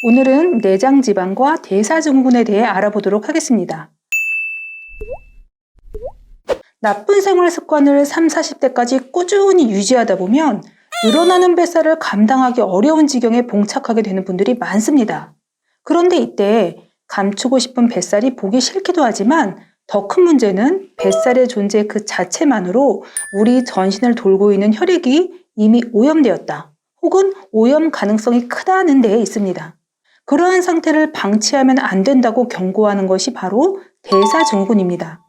오늘은 내장지방과 대사증후군에 대해 알아보도록 하겠습니다. 나쁜 생활 습관을 30, 40대까지 꾸준히 유지하다 보면 늘어나는 뱃살을 감당하기 어려운 지경에 봉착하게 되는 분들이 많습니다. 그런데 이때 감추고 싶은 뱃살이 보기 싫기도 하지만 더 큰 문제는 뱃살의 존재 그 자체만으로 우리 전신을 돌고 있는 혈액이 이미 오염되었다. 혹은 오염 가능성이 크다는 데에 있습니다. 그러한 상태를 방치하면 안 된다고 경고하는 것이 바로 대사증후군입니다.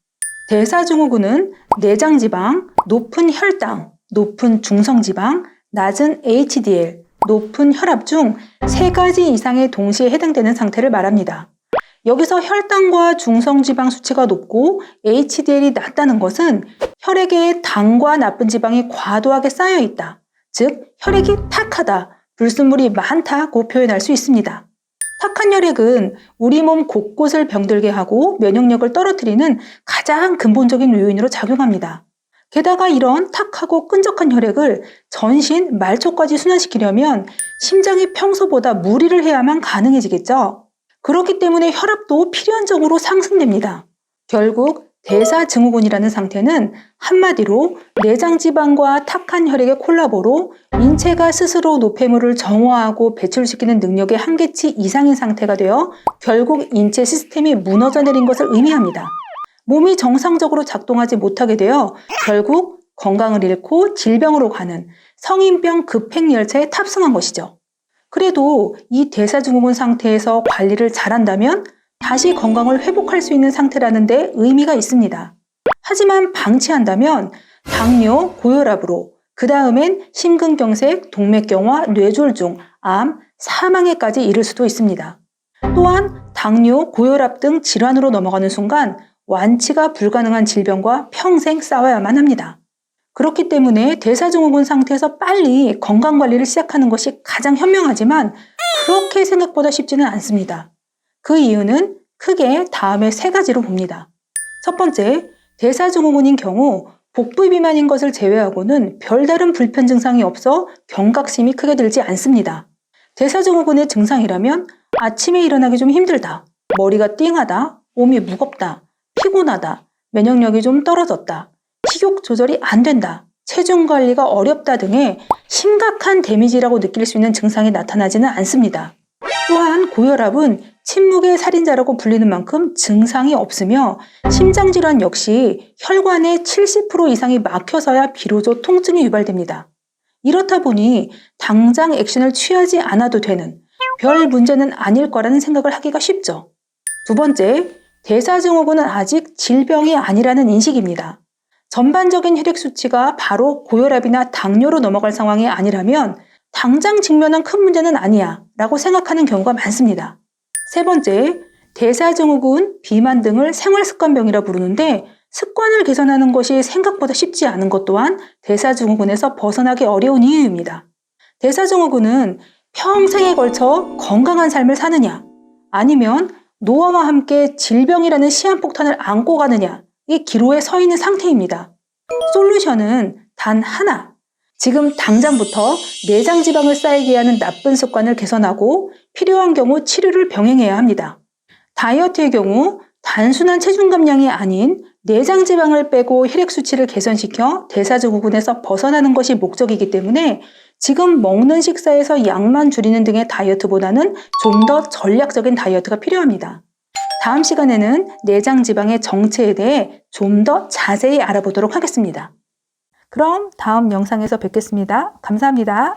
대사증후군은 내장지방, 높은 혈당, 높은 중성지방, 낮은 HDL, 높은 혈압 중 3가지 이상에 동시에 해당되는 상태를 말합니다. 여기서 혈당과 중성지방 수치가 높고 HDL이 낮다는 것은 혈액에 당과 나쁜 지방이 과도하게 쌓여 있다. 즉, 혈액이 탁하다, 불순물이 많다고 표현할 수 있습니다. 탁한 혈액은 우리 몸 곳곳을 병들게 하고 면역력을 떨어뜨리는 가장 근본적인 요인으로 작용합니다. 게다가 이런 탁하고 끈적한 혈액을 전신, 말초까지 순환시키려면 심장이 평소보다 무리를 해야만 가능해지겠죠. 그렇기 때문에 혈압도 필연적으로 상승됩니다. 결국 대사증후군이라는 상태는 한마디로 내장지방과 탁한 혈액의 콜라보로 인체가 스스로 노폐물을 정화하고 배출시키는 능력의 한계치 이상인 상태가 되어 결국 인체 시스템이 무너져 내린 것을 의미합니다. 몸이 정상적으로 작동하지 못하게 되어 결국 건강을 잃고 질병으로 가는 성인병 급행열차에 탑승한 것이죠. 그래도 이 대사증후군 상태에서 관리를 잘한다면 다시 건강을 회복할 수 있는 상태라는 데 의미가 있습니다. 하지만 방치한다면 당뇨, 고혈압으로 그 다음엔 심근경색, 동맥경화, 뇌졸중, 암, 사망에까지 이를 수도 있습니다. 또한 당뇨, 고혈압 등 질환으로 넘어가는 순간 완치가 불가능한 질병과 평생 싸워야만 합니다. 그렇기 때문에 대사증후군 상태에서 빨리 건강관리를 시작하는 것이 가장 현명하지만 그렇게 생각보다 쉽지는 않습니다. 그 이유는 크게 다음에 3가지로 봅니다. 첫 번째, 대사증후군인 경우 복부 비만인 것을 제외하고는 별다른 불편 증상이 없어 경각심이 크게 들지 않습니다. 대사증후군의 증상이라면 아침에 일어나기 좀 힘들다, 머리가 띵하다, 몸이 무겁다, 피곤하다, 면역력이 좀 떨어졌다, 식욕 조절이 안 된다, 체중 관리가 어렵다 등의 심각한 데미지라고 느낄 수 있는 증상이 나타나지는 않습니다. 또한 고혈압은 침묵의 살인자라고 불리는 만큼 증상이 없으며 심장질환 역시 혈관의 70% 이상이 막혀서야 비로소 통증이 유발됩니다. 이렇다 보니 당장 액션을 취하지 않아도 되는 별 문제는 아닐 거라는 생각을 하기가 쉽죠. 두 번째, 대사증후군은 아직 질병이 아니라는 인식입니다. 전반적인 혈액 수치가 바로 고혈압이나 당뇨로 넘어갈 상황이 아니라면 당장 직면한 큰 문제는 아니야 라고 생각하는 경우가 많습니다. 세 번째, 대사증후군, 비만 등을 생활습관병이라 부르는데 습관을 개선하는 것이 생각보다 쉽지 않은 것 또한 대사증후군에서 벗어나기 어려운 이유입니다. 대사증후군은 평생에 걸쳐 건강한 삶을 사느냐 아니면 노화와 함께 질병이라는 시한폭탄을 안고 가느냐 이 기로에 서 있는 상태입니다. 솔루션은 단 하나. 지금 당장부터 내장지방을 쌓이게 하는 나쁜 습관을 개선하고 필요한 경우 치료를 병행해야 합니다. 다이어트의 경우 단순한 체중 감량이 아닌 내장지방을 빼고 혈액 수치를 개선시켜 대사증후군에서 벗어나는 것이 목적이기 때문에 지금 먹는 식사에서 양만 줄이는 등의 다이어트보다는 좀 더 전략적인 다이어트가 필요합니다. 다음 시간에는 내장지방의 정체에 대해 좀 더 자세히 알아보도록 하겠습니다. 그럼 다음 영상에서 뵙겠습니다. 감사합니다.